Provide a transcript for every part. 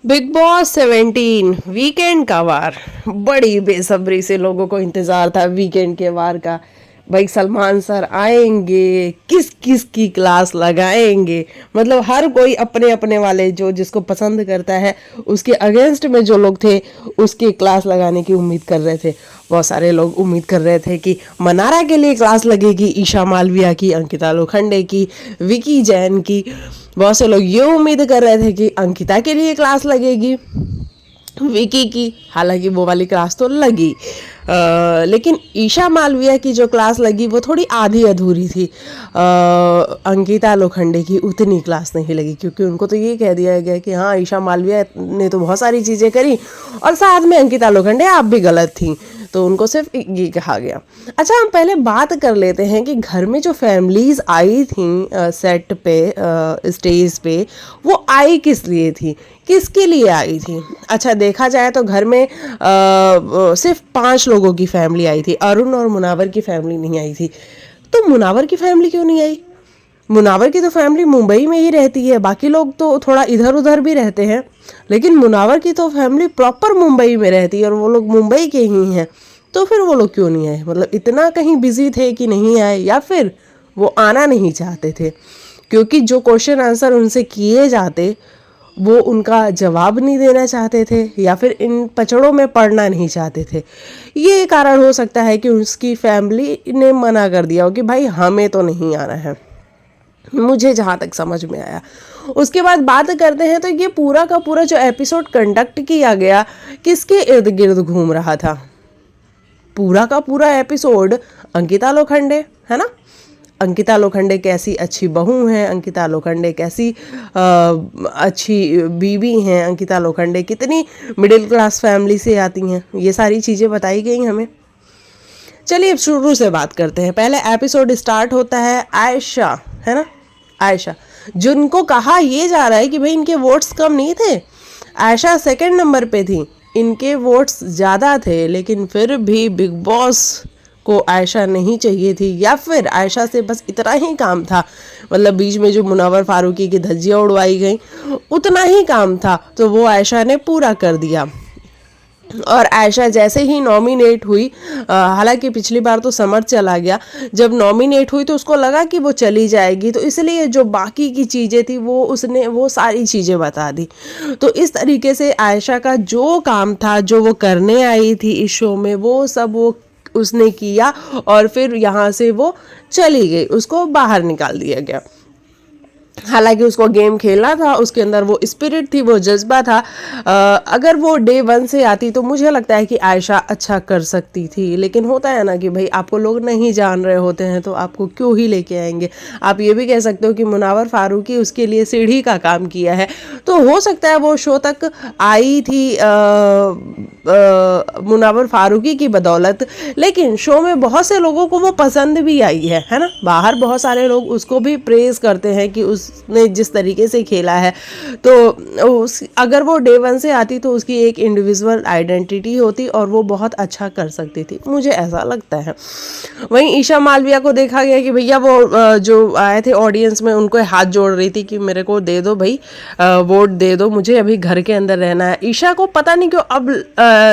Big boss 17 weekend का वार। बड़ी बेसब्री से लोगों को इंतजार था वीकेंड के वार का। भाई सलमान सर आएंगे, किस किस की क्लास लगाएंगे। मतलब हर कोई अपने अपने वाले जो जिसको पसंद करता है उसके अगेंस्ट में जो लोग थे उसकी क्लास लगाने की उम्मीद कर रहे थे। बहुत सारे लोग उम्मीद कर रहे थे कि मनारा के लिए क्लास लगेगी, ईशा मालविया की, अंकिता लोखंडे की, विकी जैन की। बहुत से लोग ये उम्मीद कर रहे थे कि अंकिता के लिए क्लास लगेगी, विकी की। हालांकि वो वाली क्लास तो लगी, लेकिन ईशा मालविया की जो क्लास लगी वो थोड़ी आधी अधूरी थी। अंकिता लोखंडे की उतनी क्लास नहीं लगी, क्योंकि उनको तो ये कह दिया गया कि हाँ ईशा मालविया ने तो बहुत सारी चीज़ें करी और साथ में अंकिता लोखंडे आप भी गलत थी, तो उनको सिर्फ ये कहा गया। अच्छा, हम पहले बात कर लेते हैं कि घर में जो फैमिलीज आई थी सेट पे, स्टेज पे, वो आई किस लिए थी, किसके लिए आई थी। अच्छा, देखा जाए तो घर में सिर्फ 5 लोगों की फैमिली आई थी। अरुण और मुनावर की फैमिली नहीं आई थी। तो मुनावर की फैमिली क्यों नहीं आई? मुनावर की तो फैमिली मुंबई में ही रहती है, बाकी लोग तो थोड़ा इधर उधर भी रहते हैं, लेकिन मुनावर की तो फैमिली प्रॉपर मुंबई में रहती है और वो लोग मुंबई के ही हैं। तो फिर वो लोग क्यों नहीं आए? मतलब इतना कहीं बिजी थे कि नहीं आए, या फिर वो आना नहीं चाहते थे? क्योंकि जो क्वेश्चन आंसर उनसे किए जाते वो उनका जवाब नहीं देना चाहते थे, या फिर इन पचड़ों में पड़ना नहीं चाहते थे। ये कारण हो सकता है कि उसकी फैमिली ने मना कर दिया हो कि भाई हमें तो नहीं आना है, मुझे जहाँ तक समझ में आया। उसके बाद बात करते हैं तो ये पूरा का पूरा जो एपिसोड कंडक्ट किया गया किसके इर्द गिर्द घूम रहा था? पूरा का पूरा एपिसोड अंकिता लोखंडे, है ना। अंकिता लोखंडे कैसी अच्छी बहू हैं, अंकिता लोखंडे कैसी अच्छी बीवी हैं, अंकिता लोखंडे कितनी मिडिल क्लास फैमिली से आती हैं, ये सारी चीज़ें बताई गई हमें। चलिए अब शुरू से बात करते हैं। पहले एपिसोड स्टार्ट होता है आयशा, है ना, आयशा, जिनको कहा यह जा रहा है कि भाई इनके वोट्स कम नहीं थे। आयशा सेकंड नंबर पे थी, इनके वोट्स ज़्यादा थे, लेकिन फिर भी बिग बॉस को आयशा नहीं चाहिए थी, या फिर आयशा से बस इतना ही काम था। मतलब बीच में जो मुनव्वर फारूकी की धज्जियाँ उड़वाई गई उतना ही काम था, तो वो आयशा ने पूरा कर दिया। और आयशा जैसे ही नॉमिनेट हुई, हालांकि पिछली बार तो समर चला गया, जब नॉमिनेट हुई तो उसको लगा कि वो चली जाएगी, तो इसलिए जो बाकी की चीज़ें थी वो उसने वो सारी चीज़ें बता दी। तो इस तरीके से आयशा का जो काम था, जो वो करने आई थी इस शो में, वो सब वो उसने किया और फिर यहाँ से वो चली गई, उसको बाहर निकाल दिया गया। हालांकि उसको गेम खेलना था, उसके अंदर वो स्पिरिट थी, वो जज्बा था। अगर वो डे 1 से आती तो मुझे लगता है कि आयशा अच्छा कर सकती थी, लेकिन होता है ना कि भाई आपको लोग नहीं जान रहे होते हैं तो आपको क्यों ही लेके आएंगे। आप ये भी कह सकते हो कि मुनव्वर फारूकी उसके लिए सीढ़ी का काम किया है, तो हो सकता है वो शो तक आई थी मुनव्वर फारूकी की बदौलत। लेकिन शो में बहुत से लोगों को वो पसंद भी आई है ना। बाहर बहुत सारे लोग उसको भी प्रेज करते हैं कि उसने जिस तरीके से खेला है, तो अगर वो डे 1 से आती तो उसकी एक इंडिविजुअल आइडेंटिटी होती और वो बहुत अच्छा कर सकती थी, मुझे ऐसा लगता है। वहीं ईशा मालविया को देखा गया कि भैया वो जो आए थे ऑडियंस में उनको हाथ जोड़ रही थी कि मेरे को दे दो भाई, वोट दे दो, मुझे अभी घर के अंदर रहना है। ईशा को पता नहीं क्यों अब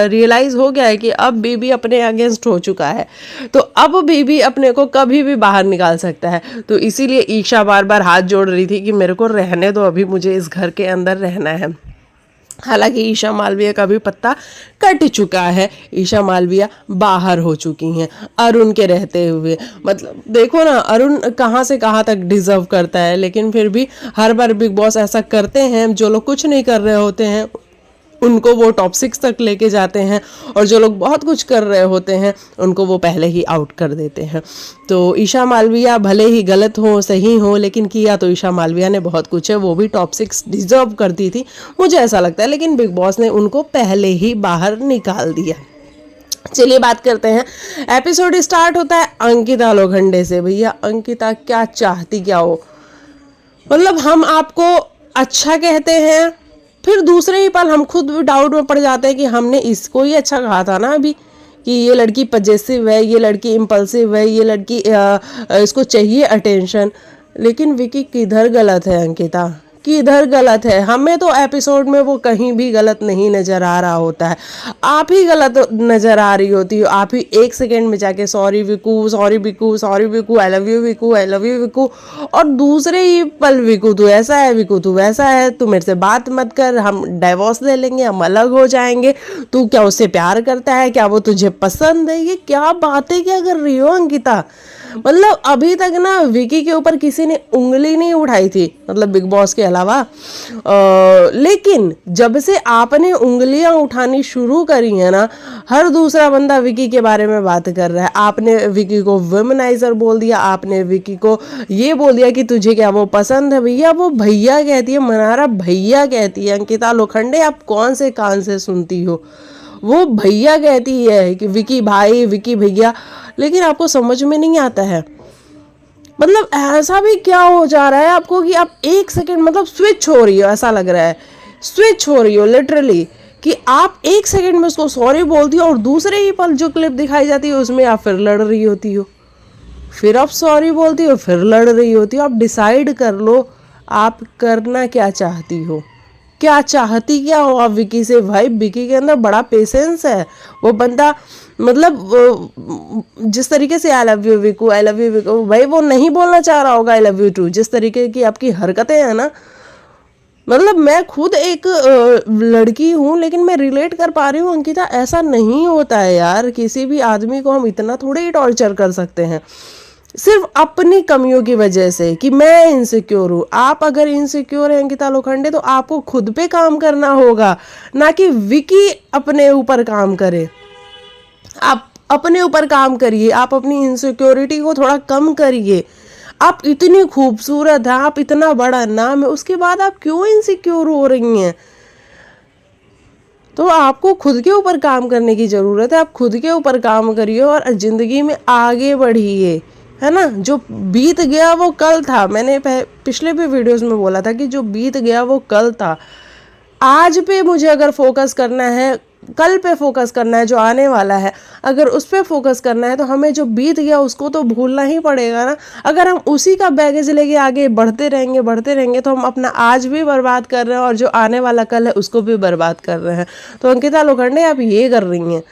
रियलाइज हो गया है कि अब बेबी अपने अगेंस्ट हो चुका है, तो अब बेबी अपने को कभी भी बाहर निकाल सकता है। तो इसीलिए ईशा बार बार हाथ जोड़ रही थी कि मेरे को रहने दो, अभी मुझे इस घर के अंदर रहना है। हालांकि ईशा मालविया का भी पत्ता कट चुका है, ईशा मालविया बाहर हो चुकी हैं अरुण के रहते हुए। मतलब देखो ना, अरुण कहाँ से कहाँ तक डिजर्व करता है, लेकिन फिर भी हर बार बिग बॉस ऐसा करते हैं, जो लोग कुछ नहीं कर रहे होते हैं उनको वो टॉप 6 तक लेके जाते हैं, और जो लोग बहुत कुछ कर रहे होते हैं उनको वो पहले ही आउट कर देते हैं। तो ईशा मालविया भले ही गलत हो सही हो, लेकिन किया तो ईशा मालविया ने बहुत कुछ है, वो भी टॉप 6 डिजर्व करती थी, मुझे ऐसा लगता है। लेकिन बिग बॉस ने उनको पहले ही बाहर निकाल दिया। चलिए बात करते हैं। एपिसोड स्टार्ट होता है अंकिता लोखंडे से। भैया अंकिता क्या चाहती क्या हो? मतलब हम आपको अच्छा कहते हैं, फिर दूसरे ही पल हम खुद डाउट में पड़ जाते हैं कि हमने इसको ही अच्छा कहा था ना अभी, कि ये लड़की पजेसिव है, ये लड़की इम्पल्सिव है, ये लड़की इसको चाहिए अटेंशन। लेकिन विकी किधर गलत है अंकिता? किधर गलत है? हमें तो एपिसोड में वो कहीं भी गलत नहीं नजर आ रहा होता है, आप ही गलत नजर आ रही होती हो। आप ही एक सेकंड में जाके sorry Viku, sorry Viku, sorry Viku, I love you Viku, I love you Viku, और दूसरे ही पल विकू तू ऐसा है, विकू तू वैसा है, तू मेरे से बात मत कर, हम डाइवोर्स ले लेंगे, हम अलग हो जाएंगे, तू क्या उससे प्यार करता है, क्या वो तुझे पसंद है? ये क्या बातें क्या कर रही हो अंकिता? मतलब अभी तक ना विकी के ऊपर किसी ने उंगली नहीं उठाई थी, मतलब बिग बॉस के अलावा, लेकिन जब से आपने उंगलियां उठानी शुरू करी है ना, हर दूसरा बंदा विकी के बारे में बात कर रहा है। आपने विकी को वुमेनाइजर बोल दिया, आपने विकी को ये बोल दिया कि तुझे क्या वो पसंद है? भैया वो भैया कहती है, मनारा भैया कहती है। अंकिता लोखंडे आप कौन से कान से सुनती हो? वो भैया कहती है कि विकी भाई, विकी भैया, लेकिन आपको समझ में नहीं आता है। मतलब ऐसा भी क्या हो जा रहा है आपको कि आप एक सेकंड मतलब स्विच हो रही हो, ऐसा लग रहा है स्विच हो रही हो लिटरली, कि आप एक सेकंड में उसको सॉरी बोलती हो और दूसरे ही पल जो क्लिप दिखाई जाती है उसमें आप फिर लड़ रही होती हो, फिर आप सॉरी बोलती हो, फिर लड़ रही होती हो। आप डिसाइड कर लो आप करना क्या चाहती हो, क्या चाहती क्या हो आप विकी से? भाई विकी के अंदर बड़ा पेशेंस है, वो बंदा मतलब जिस तरीके से I love you Viku, I love you Viku, भाई वो नहीं बोलना चाह रहा होगा आई लव यू टू। जिस तरीके की आपकी हरकतें हैं ना, मतलब मैं खुद एक लड़की हूँ लेकिन मैं रिलेट कर पा रही हूँ अंकिता, ऐसा नहीं होता है यार, किसी भी आदमी को हम इतना थोड़े ही टॉर्चर कर सकते हैं सिर्फ अपनी कमियों की वजह से कि मैं इनसिक्योर हूँ। आप अगर इनसिक्योर हैं अंकिता लोखंडे तो आपको खुद पे काम करना होगा, ना कि विकी अपने ऊपर काम करे। आप अपने ऊपर काम करिए, आप अपनी इनसिक्योरिटी को थोड़ा कम करिए। आप इतनी खूबसूरत हैं, आप इतना बड़ा नाम है, उसके बाद आप क्यों इनसिक्योर हो रही हैं? तो आपको खुद के ऊपर काम करने की ज़रूरत है। आप खुद के ऊपर काम करिए और ज़िंदगी में आगे बढ़िए, है ना। जो बीत गया वो कल था, मैंने पिछले भी वीडियोस में बोला था कि जो बीत गया वो कल था। आज पे मुझे अगर फोकस करना है, कल पे फोकस करना है, जो आने वाला है अगर उस पे फोकस करना है, तो हमें जो बीत गया उसको तो भूलना ही पड़ेगा ना। अगर हम उसी का बैगेज लेके आगे बढ़ते रहेंगे तो हम अपना आज भी बर्बाद कर रहे हैं और जो आने वाला कल है उसको भी बर्बाद कर रहे हैं। तो अंकिता लोखंडे आप ये कर रही हैं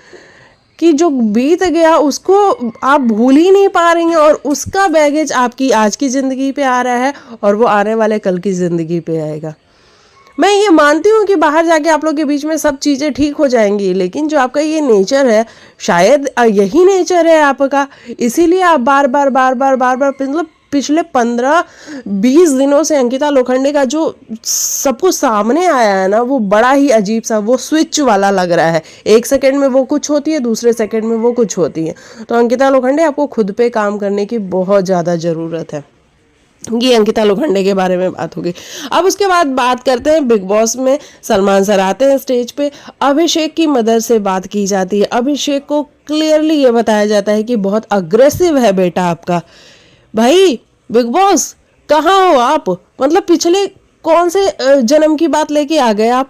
कि जो बीत गया उसको आप भूल ही नहीं पा रही हैं और उसका बैगेज आपकी आज की ज़िंदगी पे आ रहा है और वो आने वाले कल की ज़िंदगी पे आएगा। मैं ये मानती हूँ कि बाहर जाके आप लोग के बीच में सब चीज़ें ठीक हो जाएंगी, लेकिन जो आपका ये नेचर है, शायद यही नेचर है आपका, इसीलिए आप बार बार मतलब पिछले 15-20 दिनों से अंकिता लोखंडे का जो सब कुछ सामने आया है ना, वो बड़ा ही अजीब सा, वो स्विच वाला लग रहा है। एक सेकंड में वो कुछ होती है, दूसरे सेकंड में वो कुछ होती है। तो अंकिता लोखंडे आपको खुद पे काम करने की बहुत ज़्यादा ज़रूरत है। ये अंकिता लोखंडे के बारे में बात होगी। अब उसके बाद बात करते हैं बिग बॉस में सलमान सर आते हैं स्टेज पे, अभिषेक की मदर से बात की जाती है। अभिषेक को क्लियरली ये बताया जाता है कि बहुत अग्रेसिव है बेटा आपका। भाई बिग बॉस कहाँ हो आप? मतलब पिछले कौन से जन्म की बात लेके आ गए आप?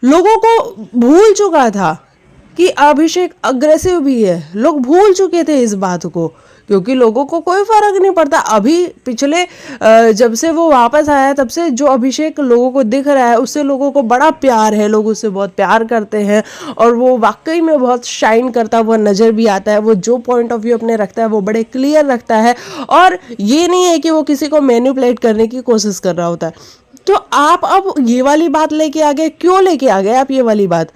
लोगों को भूल चुका था कि अभिषेक अग्रेसिव भी है, लोग भूल चुके थे इस बात को, क्योंकि लोगों को कोई फर्क नहीं पड़ता। अभी पिछले जब से वो वापस आया है तब से जो अभिषेक लोगों को दिख रहा है उससे लोगों को बड़ा प्यार है, लोग उससे बहुत प्यार करते हैं और वो वाकई में बहुत शाइन करता हुआ नज़र भी आता है। वो जो पॉइंट ऑफ व्यू अपने रखता है वो बड़े क्लियर रखता है और ये नहीं है कि वो किसी को मैनिपुलेट करने की कोशिश कर रहा होता है। तो आप अब ये वाली बात लेके आ गए, क्यों लेके आ गए आप ये वाली बात?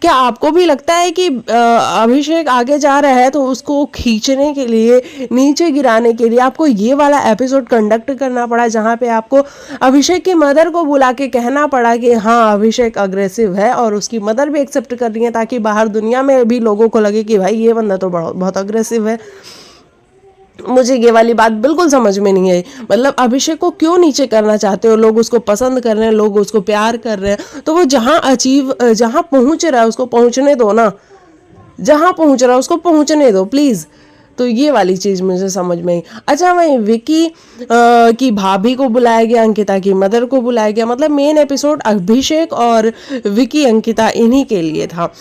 क्या आपको भी लगता है कि अभिषेक आगे जा रहा है तो उसको खींचने के लिए, नीचे गिराने के लिए आपको ये वाला एपिसोड कंडक्ट करना पड़ा, जहाँ पे आपको अभिषेक की मदर को बुला के कहना पड़ा कि हाँ अभिषेक अग्रेसिव है, और उसकी मदर भी एक्सेप्ट कर रही है ताकि बाहर दुनिया में भी लोगों को लगे कि भाई ये बंदा तो बहुत अग्रेसिव है। मुझे ये वाली बात बिल्कुल समझ में नहीं आई। मतलब अभिषेक को क्यों नीचे करना चाहते हो? लोग उसको पसंद कर रहे हैं, लोग उसको प्यार कर रहे हैं, तो वो जहाँ पहुंच रहा है उसको पहुंचने दो ना, जहाँ पहुंच रहा है उसको पहुंचने दो प्लीज़। तो ये वाली चीज़ मुझे समझ में आई। अच्छा, वहीं विकी की भाभी को बुलाया गया, अंकिता की मदर को बुलाया गया, मतलब मेन एपिसोड अभिषेक और विकी अंकिता इन्हीं के लिए था,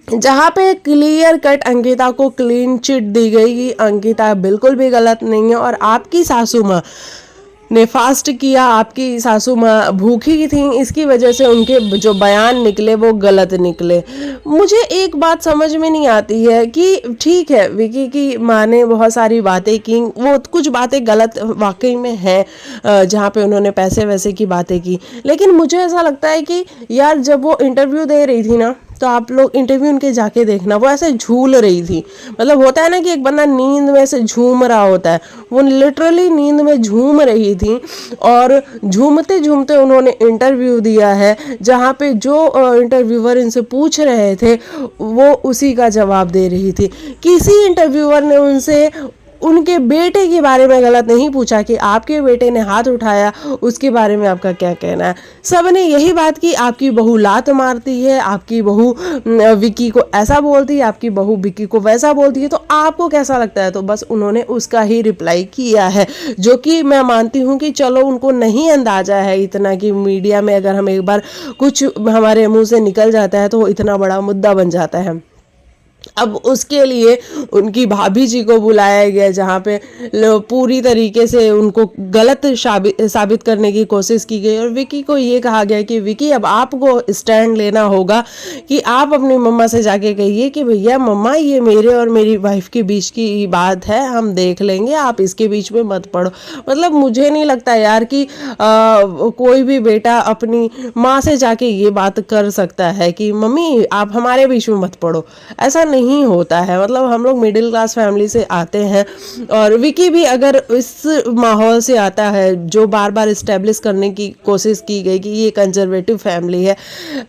जहाँ पे क्लियर कट अंकिता को क्लीन चिट दी गई कि अंकिता बिल्कुल भी गलत नहीं है और आपकी सासू माँ ने फास्ट किया, आपकी सासू माँ भूखी थी, इसकी वजह से उनके जो बयान निकले वो गलत निकले। मुझे एक बात समझ में नहीं आती है कि ठीक है विकी की माँ ने बहुत सारी बातें की, वो कुछ बातें गलत वाकई में हैं, जहाँ पे उन्होंने पैसे वैसे की बातें की, लेकिन मुझे ऐसा लगता है कि यार जब वो इंटरव्यू दे रही थी ना, तो आप लोग इंटरव्यू उनके जाके देखना, वो ऐसे झूल रही थी। मतलब होता है ना कि एक बंदा नींद में ऐसे झूम रहा होता है, वो लिटरली नींद में झूम रही थी, और झूमते झूमते उन्होंने इंटरव्यू दिया है, जहाँ पे जो इंटरव्यूअर इनसे पूछ रहे थे वो उसी का जवाब दे रही थी। किसी इंटरव्यूअर ने उनसे उनके बेटे के बारे में गलत नहीं पूछा कि आपके बेटे ने हाथ उठाया, उसके बारे में आपका क्या कहना है। सब ने यही बात की, आपकी बहू लात मारती है, आपकी बहू विकी को ऐसा बोलती है, आपकी बहू विकी को वैसा बोलती है, तो आपको कैसा लगता है। तो बस उन्होंने उसका ही रिप्लाई किया है, जो कि मैं मानती हूँ कि चलो उनको नहीं अंदाजा है इतना कि मीडिया में अगर हम एक बार कुछ हमारे मुंह से निकल जाता है तो वो इतना बड़ा मुद्दा बन जाता है। अब उसके लिए उनकी भाभी जी को बुलाया गया, जहाँ पे पूरी तरीके से उनको गलत साबित करने की कोशिश की गई, और विकी को ये कहा गया कि विकी अब आपको स्टैंड लेना होगा कि आप अपनी मम्मा से जाके कहिए कि भैया मम्मा ये मेरे और मेरी वाइफ के बीच की बात है, हम देख लेंगे, आप इसके बीच में मत पड़ो। मतलब मुझे नहीं लगता यार कि कोई भी बेटा अपनी माँ से जाके ये बात कर सकता है कि मम्मी आप हमारे बीच में मत पड़ो। ऐसा नहीं होता है। मतलब हम लोग मिडिल क्लास फैमिली से आते हैं, और विकी भी अगर इस माहौल से आता है जो बार बार इस्टेब्लिश करने की कोशिश की गई कि ये कंजर्वेटिव फैमिली है,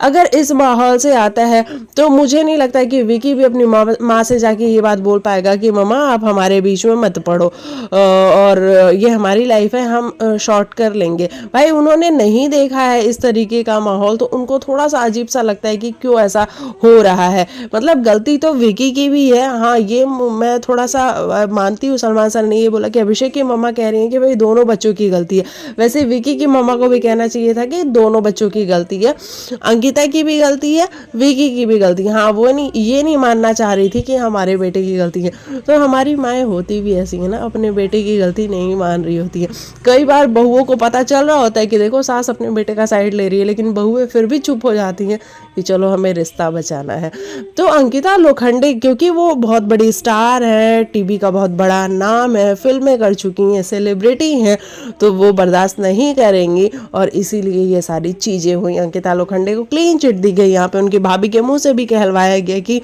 अगर इस माहौल से आता है तो मुझे नहीं लगता कि विकी भी अपनी माँ से जाके ये बात बोल पाएगा कि मम्मा आप हमारे बीच में मत पड़ो, और ये हमारी लाइफ है, हम शॉर्ट कर लेंगे। भाई उन्होंने नहीं देखा है इस तरीके का माहौल, तो उनको थोड़ा सा अजीब सा लगता है कि क्यों ऐसा हो रहा है। मतलब गलती तो विकी की भी है, हाँ ये मैं थोड़ा सा मानती हूँ। सलमान सर ने ये बोला कि अभिषेक की मम्मा कह रही है कि भाई दोनों बच्चों की गलती है, वैसे विकी की मम्मा को भी कहना चाहिए था कि दोनों बच्चों की गलती है, अंकिता की भी गलती है, विकी की भी गलती है। हाँ वो नहीं, ये नहीं मानना चाह रही थी कि हमारे बेटे की गलती है। तो हमारी माएँ होती भी ऐसी है ना, अपने बेटे की गलती नहीं मान रही होती है। कई बार बहुओं को पता चल रहा होता है कि देखो सास अपने बेटे का साइड ले रही है, लेकिन बहुएं फिर भी चुप हो जाती हैं कि चलो हमें रिश्ता बचाना है। तो अंकिता लोखंडे क्योंकि वो बहुत बड़ी स्टार है, टीवी का बहुत बड़ा नाम है, फिल्में कर चुकी हैं, सेलिब्रिटी हैं, तो वो बर्दाश्त नहीं करेंगी, और इसीलिए ये सारी चीज़ें हुई। अंकिता लोखंडे को क्लीन चिट दी गई। यहाँ पे उनकी भाभी के मुंह से भी कहलवाया गया कि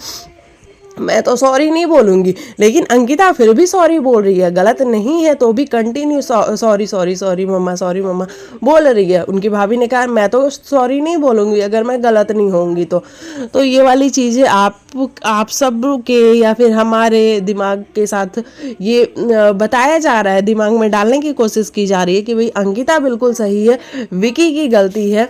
मैं तो सॉरी नहीं बोलूँगी, लेकिन अंकिता फिर भी सॉरी बोल रही है, गलत नहीं है तो भी कंटिन्यू सॉरी सॉरी सॉरी मम्मा बोल रही है। उनकी भाभी ने कहा मैं तो सॉरी नहीं बोलूँगी अगर मैं गलत नहीं होंगी तो ये वाली चीज़ें आप सब के या फिर हमारे दिमाग के साथ ये बताया जा रहा है, दिमाग में डालने की कोशिश की जा रही है कि भाई अंकिता बिल्कुल सही है, विकी की गलती है।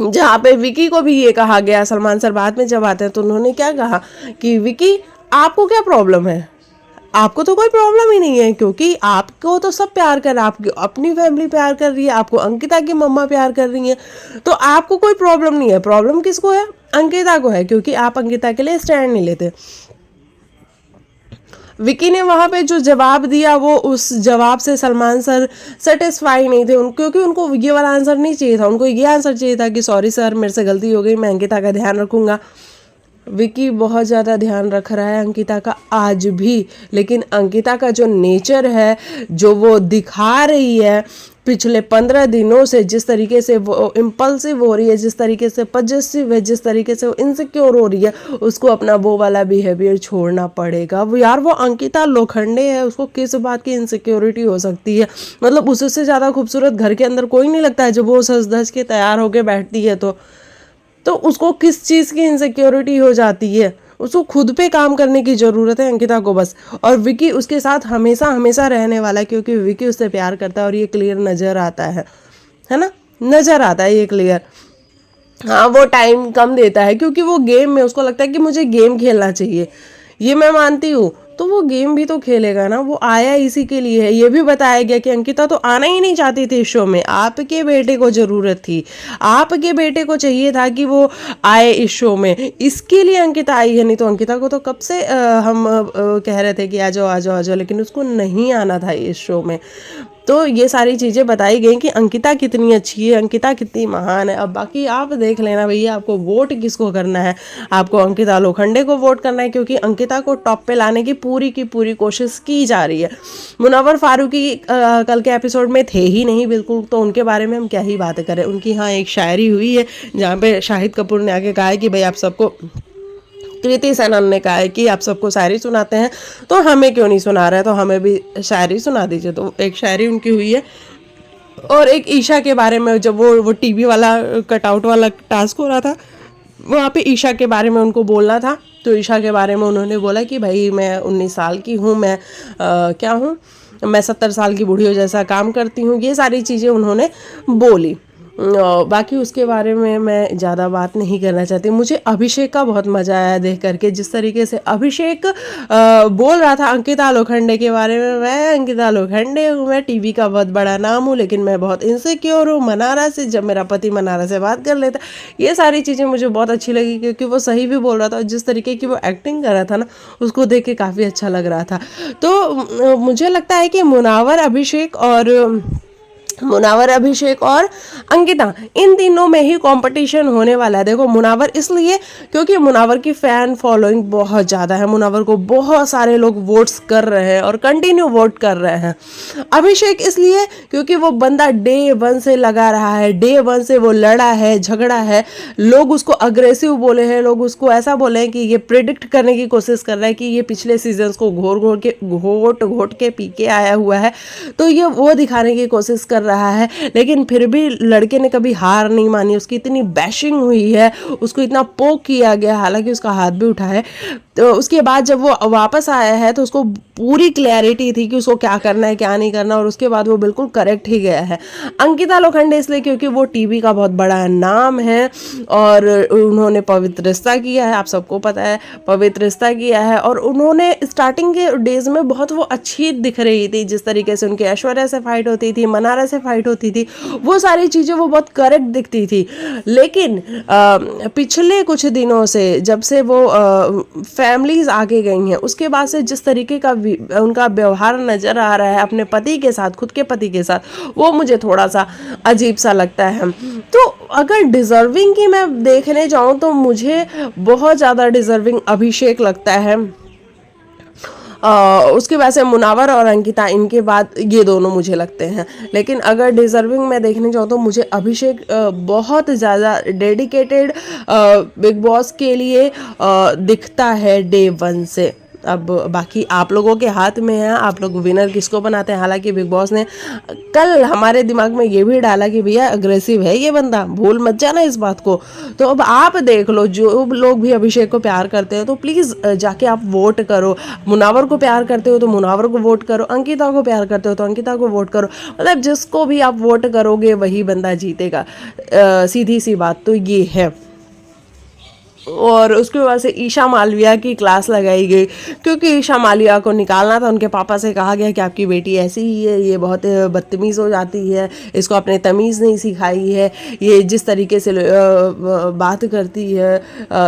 जहाँ पे विकी को भी ये कहा गया, सलमान सर बाद में जब आते हैं तो उन्होंने क्या कहा कि विकी आपको क्या प्रॉब्लम है, आपको तो कोई प्रॉब्लम ही नहीं है, क्योंकि आपको तो सब प्यार कर रहा है, आपकी अपनी फैमिली प्यार कर रही है, आपको अंकिता की मम्मा प्यार कर रही है, तो आपको कोई प्रॉब्लम नहीं है। प्रॉब्लम किसको है? अंकिता को है, क्योंकि आप अंकिता के लिए स्टैंड नहीं लेते। विकी ने वहाँ पे जो जवाब दिया वो उस जवाब से सलमान सर सेटिस्फाई नहीं थे, क्योंकि उनको ये वाला आंसर नहीं चाहिए था। उनको ये आंसर चाहिए था कि सॉरी सर मेरे से गलती हो गई, मैं अंकिता का ध्यान रखूँगा। विकी बहुत ज़्यादा ध्यान रख रहा है अंकिता का आज भी, लेकिन अंकिता का जो नेचर है, जो वो दिखा रही है पिछले 15 दिनों से, जिस तरीके से वो इम्पल्सिव हो रही है, जिस तरीके से पजेसिव है, जिस तरीके से वो इनसिक्योर हो रही है, उसको अपना वो वाला बिहेवियर छोड़ना पड़ेगा। वो यार वो अंकिता लोखंडे है, उसको किस बात की इनसिक्योरिटी हो सकती है? मतलब उससे ज़्यादा खूबसूरत घर के अंदर कोई नहीं लगता है। जब वो सज धज के तैयार होकर बैठती है तो उसको किस चीज़ की इनसिक्योरिटी हो जाती है? उसको खुद पे काम करने की ज़रूरत है अंकिता को बस। और विकी उसके साथ हमेशा हमेशा रहने वाला है, क्योंकि विकी उससे प्यार करता है, और ये क्लियर नज़र आता है ना, नज़र आता है ये क्लियर। हाँ वो टाइम कम देता है क्योंकि वो गेम में उसको लगता है कि मुझे गेम खेलना चाहिए, ये मैं मानती हूँ। तो वो गेम भी तो खेलेगा ना, वो आया इसी के लिए है। ये भी बताया गया कि अंकिता तो आना ही नहीं चाहती थी इस शो में, आपके बेटे को ज़रूरत थी, आपके बेटे को चाहिए था कि वो आए इस शो में, इसके लिए अंकिता आई है। नहीं तो अंकिता को तो कब से हम कह रहे थे कि आ जाओ आ जाओ आ जाओ, लेकिन उसको नहीं आना था इस शो में। तो ये सारी चीज़ें बताई गई कि अंकिता कितनी अच्छी है, अंकिता कितनी महान है। अब बाकी आप देख लेना भैया, आपको वोट किसको करना है। आपको अंकिता लोखंडे को वोट करना है, क्योंकि अंकिता को टॉप पे लाने की पूरी कोशिश की जा रही है। मुनव्वर फारूकी कल के एपिसोड में थे ही नहीं बिल्कुल, तो उनके बारे में हम क्या ही बात करें। उनकी हाँ एक शायरी हुई है जहाँ पे शाहिद कपूर ने आके कहा है कि भाई आप सबको, कृति सेनन ने कहा है कि आप सबको शायरी सुनाते हैं तो हमें क्यों नहीं सुना रहे, तो हमें भी शायरी सुना दीजिए। तो एक शायरी उनकी हुई है। और एक ईशा के बारे में, जब वो टीवी वाला कटआउट वाला टास्क हो रहा था, वहाँ पे ईशा के बारे में उनको बोलना था। तो ईशा के बारे में उन्होंने बोला कि भाई मैं 19 साल की हूँ, मैं क्या हूँ, मैं 70 साल की बूढ़ियों जैसा काम करती हूँ। ये सारी चीज़ें उन्होंने बोली। बाकी उसके बारे में मैं ज़्यादा बात नहीं करना चाहती। मुझे अभिषेक का बहुत मज़ा आया देख करके, जिस तरीके से अभिषेक बोल रहा था अंकिता लोखंडे के बारे में। मैं अंकिता लोखंडे हूँ, मैं टीवी का बहुत बड़ा नाम हूँ, लेकिन मैं बहुत इनसिक्योर हूँ मनारा से, जब मेरा पति मनारा से बात कर लेता। ये सारी चीज़ें मुझे बहुत अच्छी लगी, क्योंकि वो सही भी बोल रहा था। जिस तरीके की वो एक्टिंग कर रहा था ना, उसको देख के काफ़ी अच्छा लग रहा था। तो मुझे लगता है कि मुनावर अभिषेक और अंकिता, इन तीनों में ही कंपटीशन होने वाला है। देखो मुनावर इसलिए क्योंकि मुनावर की फैन फॉलोइंग बहुत ज़्यादा है, मुनावर को बहुत सारे लोग वोट्स कर रहे हैं और कंटिन्यू वोट कर रहे हैं। अभिषेक इसलिए क्योंकि वो बंदा डे 1 से लगा रहा है, डे 1 से वो लड़ा है, झगड़ा है, लोग उसको अग्रेसिव बोले हैं, लोग उसको ऐसा बोले हैं कि ये प्रिडिक्ट करने की कोशिश कर रहा है कि ये पिछले सीजन्स को घोट के पी के आया हुआ है, तो ये वो दिखाने की कोशिश कर रहा है। लेकिन फिर भी लड़के ने कभी हार नहीं मानी, उसकी इतनी बैशिंग हुई है, उसको इतना पोक किया गया, हालांकि उसका हाथ भी उठा है। तो उसके बाद जब वो वापस आया है तो उसको पूरी क्लैरिटी थी कि उसको क्या करना है क्या नहीं करना, और उसके बाद वो बिल्कुल करेक्ट ही गया है। अंकिता लोखंडे इसलिए क्योंकि वो टीवी का बहुत बड़ा नाम है और उन्होंने पवित्र रिश्ता किया है, आप सबको पता है पवित्र रिश्ता किया है। और उन्होंने स्टार्टिंग के डेज में बहुत वो अच्छी दिख रही थी, जिस तरीके से उनकी ऐश्वर्या से फाइट होती थी, मनारा से फाइट होती थी, वो सारी चीज़ें वो बहुत करेक्ट दिखती थी। लेकिन पिछले कुछ दिनों से जब से वो फैमिलीज आगे गई हैं, उसके बाद से जिस तरीके का उनका व्यवहार नज़र आ रहा है अपने पति के साथ, खुद के पति के साथ, वो मुझे थोड़ा सा अजीब सा लगता है। तो अगर डिज़र्विंग की मैं देखने जाऊँ तो मुझे बहुत ज़्यादा डिज़र्विंग अभिषेक लगता है। उसके बाद से मुनावर और अंकिता, इनके बाद ये दोनों मुझे लगते हैं। लेकिन अगर डिज़र्विंग मैं देखने जाऊँ तो मुझे अभिषेक बहुत ज़्यादा डेडिकेटेड बिग बॉस के लिए दिखता है डे 1 से। अब बाकी आप लोगों के हाथ में है, आप लोग विनर किसको बनाते हैं। हालांकि बिग बॉस ने कल हमारे दिमाग में ये भी डाला कि भैया अग्रेसिव है ये बंदा, भूल मत जाना इस बात को। तो अब आप देख लो, जो लोग भी अभिषेक को प्यार करते हैं तो प्लीज़ जाके आप वोट करो। मुनावर को प्यार करते हो तो मुनावर को वोट करो, अंकिता को प्यार करते हो तो अंकिता को वोट करो। मतलब जिसको भी आप वोट करोगे वही बंदा जीतेगा, सीधी सी बात तो ये है। और उसके बाद से ईशा मालविया की क्लास लगाई गई, क्योंकि ईशा मालविया को निकालना था। उनके पापा से कहा गया कि आपकी बेटी ऐसी ही है, ये बहुत बदतमीज़ हो जाती है, इसको अपने तमीज़ नहीं सिखाई है, ये जिस तरीके से बात करती है,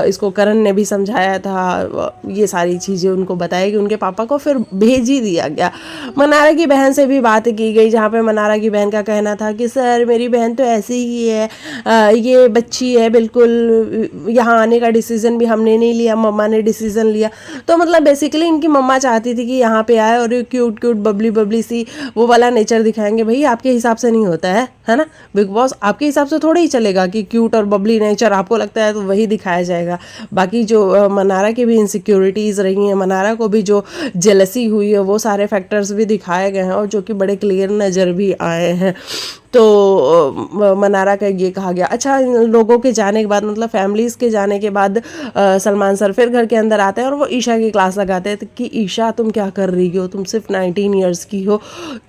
इसको करण ने भी समझाया था। ये सारी चीज़ें उनको बताई कि उनके पापा को फिर भेज ही दिया गया। मनारा की बहन से भी बात की गई, जहाँ पे मनारा की बहन का कहना था कि सर मेरी बहन तो ऐसी ही है, ये बच्ची है बिल्कुल, यहाँ आने का डिसीजन भी हमने नहीं लिया, मम्मा ने डिसीजन लिया। तो मतलब बेसिकली इनकी मम्मा चाहती थी कि यहाँ पे आए और क्यूट क्यूट बबली बबली सी वो वाला नेचर दिखाएंगे। भाई आपके हिसाब से नहीं होता है ना बिग बॉस, आपके हिसाब से थोड़ा ही चलेगा कि क्यूट और बबली नेचर आपको लगता है तो वही दिखाया जाएगा। बाकी जो मनारा की भी इनसिक्योरिटीज़ रही हैं, मनारा को भी जो जेलसी हुई है, वो सारे फैक्टर्स भी दिखाए गए हैं और जो कि बड़े क्लियर नज़र भी आए हैं। तो मनारा का ये कहा गया। अच्छा, इन लोगों के जाने के बाद, मतलब फैमिलीज़ के जाने के बाद सलमान सर फिर घर के अंदर आते हैं और वो ईशा की क्लास लगाते हैं कि ईशा तुम क्या कर रही हो, तुम सिर्फ 19 ईयर्स की हो,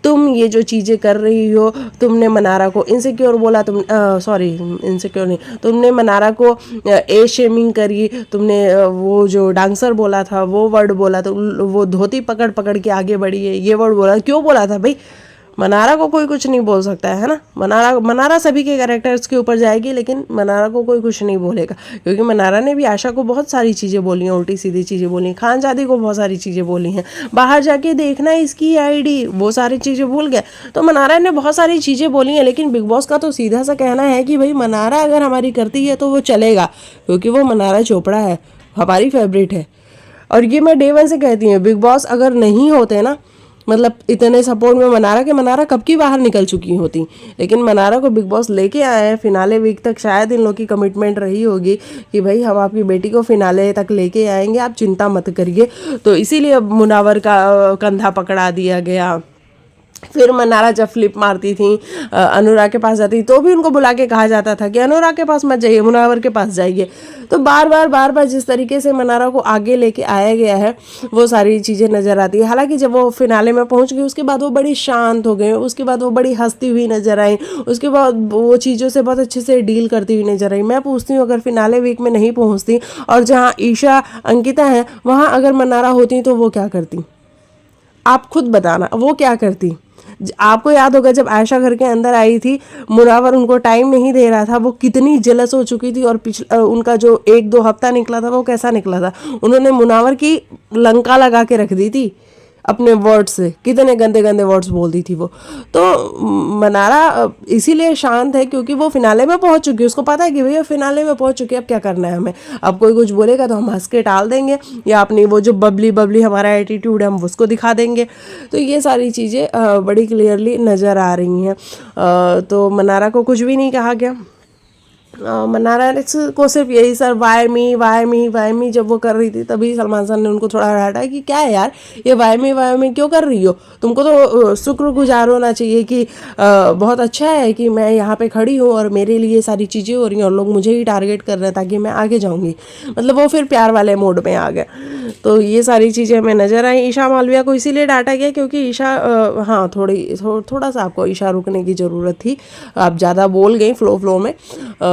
तुम ये जो चीज़ें कर रही हो, तुमने मनारा को इनसिक्योर बोला, इनसिक्योर नहीं, तुमने मनारा को एज शेमिंग करी, तुमने वो जो डांसर बोला था वो वर्ड बोला, तो वो धोती पकड़ पकड़ के आगे बढ़ी है, ये वर्ड बोला, क्यों बोला था भाई, मनारा को कोई कुछ नहीं बोल सकता है ना। मनारा सभी के कैरेक्टर्स के ऊपर जाएगी, लेकिन मनारा को कोई कुछ नहीं बोलेगा, क्योंकि मनारा ने भी आशा को बहुत सारी चीज़ें बोली हैं, उल्टी सीधी चीज़ें बोली हैं, खानजादी को बहुत सारी चीज़ें बोली हैं, बाहर जाके देखना इसकी आईडी, वो सारी चीज़ें भूल गए। तो मनारा ने बहुत सारी चीज़ें बोली हैं, लेकिन बिग बॉस का तो सीधा सा कहना है कि भाई मनारा अगर हमारी करती है तो वो चलेगा, क्योंकि वो मनारा चोपड़ा है, हमारी फेवरेट है। और ये मैं डे वन से कहती हूँ, बिग बॉस अगर नहीं होते ना, मतलब इतने सपोर्ट में मनारा के, मनारा कब की बाहर निकल चुकी होती, लेकिन मनारा को बिग बॉस लेके आए हैं। फिनाले वीक तक शायद इन लोग की कमिटमेंट रही होगी कि भाई हम आपकी बेटी को फिनाले तक लेके आएंगे, आप चिंता मत करिए। तो इसीलिए अब मुनावर का कंधा पकड़ा दिया गया। फिर मनारा जब फ्लिप मारती थी, अनुराग के पास जाती तो भी उनको बुला के कहा जाता था कि अनुराग के पास मत जाइए, मुनावर के पास जाइए। तो बार बार जिस तरीके से मनारा को आगे लेके आया गया है, वो सारी चीज़ें नज़र आती है। हालांकि जब वो फिनाले में पहुंच गई, उसके बाद वो बड़ी शांत हो गई, उसके बाद वो बड़ी हंसती हुई नजर आई, उसके बाद वो चीज़ों से बहुत अच्छे से डील करती हुई नजर आई। मैं पूछती हूँ, अगर फिनाले वीक में नहीं पहुँचती और जहाँ ईशा अंकिता है वहाँ अगर मनारा होती तो वो क्या करती? आप खुद बताना, वो क्या करती? आपको याद होगा जब आयशा घर के अंदर आई थी, मुनावर उनको टाइम नहीं दे रहा था, वो कितनी जेलस हो चुकी थी। और उनका जो 1-2 हफ्ता निकला था वो कैसा निकला था, उन्होंने मुनावर की लंका लगा के रख दी थी अपने वर्ड्स से, कितने गंदे गंदे वर्ड्स बोलती थी वो। तो मनारा इसीलिए शांत है क्योंकि वो फिनाले में पहुंच चुकी है, उसको पता है कि भैया फिनाले में पहुंच चुकी है, अब क्या करना है हमें। अब कोई कुछ बोलेगा तो हम हंस के टाल देंगे, या अपनी वो जो बबली हमारा एटीट्यूड है हम उसको दिखा देंगे। तो ये सारी चीज़ें बड़ी क्लियरली नज़र आ रही हैं। तो मनारा को कुछ भी नहीं कहा गया। मनारा को सिर्फ यही, सर वाई मी जब वो कर रही थी तभी सलमान सर ने उनको थोड़ा डांटा कि क्या है यार ये वाई मी क्यों कर रही हो, तुमको तो शुक्रगुजार होना चाहिए कि बहुत अच्छा है कि मैं यहाँ पे खड़ी हूँ और मेरे लिए सारी चीज़ें हो रही हैं और लोग मुझे ही टारगेट कर रहे हैं ताकि मैं आगे जाऊँगी। मतलब वो फिर प्यार वाले मोड में आ गए। तो ये सारी चीज़ें हमें नज़र आई। ईशा मालविया को इसीलिए डांटा गया क्योंकि ईशा हाँ थोड़ा सा आपको ईशा रुकने की ज़रूरत थी, आप ज़्यादा बोल गई फ्लो में,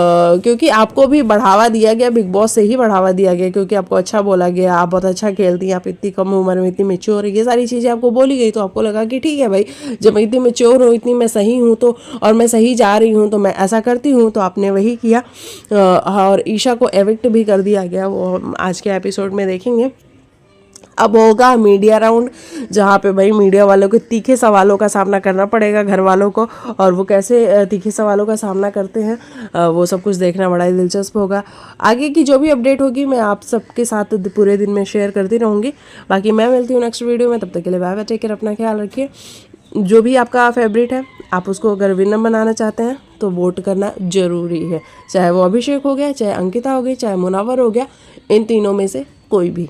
क्योंकि आपको भी बढ़ावा दिया गया, बिग बॉस से ही बढ़ावा दिया गया, क्योंकि आपको अच्छा बोला गया, आप बहुत अच्छा खेलती हैं, आप इतनी कम उम्र में इतनी मैच्योर है, ये सारी चीज़ें आपको बोली गई। तो आपको लगा कि ठीक है भाई, जब मैं इतनी मैच्योर हूँ, इतनी मैं सही हूँ तो, और मैं सही जा रही हूँ तो मैं ऐसा करती हूँ, तो आपने वही किया। और ईशा को एविक्ट भी कर दिया गया, वो हम आज के एपिसोड में देखेंगे। अब होगा मीडिया राउंड, जहाँ पे भाई मीडिया वालों को तीखे सवालों का सामना करना पड़ेगा घर वालों को, और वो कैसे तीखे सवालों का सामना करते हैं वो सब कुछ देखना बड़ा ही दिलचस्प होगा। आगे की जो भी अपडेट होगी मैं आप सबके साथ पूरे दिन में शेयर करती रहूँगी। बाकी मैं मिलती हूँ नेक्स्ट वीडियो में, तब तक के लिए बाय बाय, टेक केयर, अपना ख्याल रखिए। जो भी आपका फेवरेट है आप उसको अगर विनर बनाना चाहते हैं तो वोट करना ज़रूरी है, चाहे वो अभिषेक हो गया, चाहे अंकिता हो गई, चाहे मुनावर हो गया, इन तीनों में से कोई भी।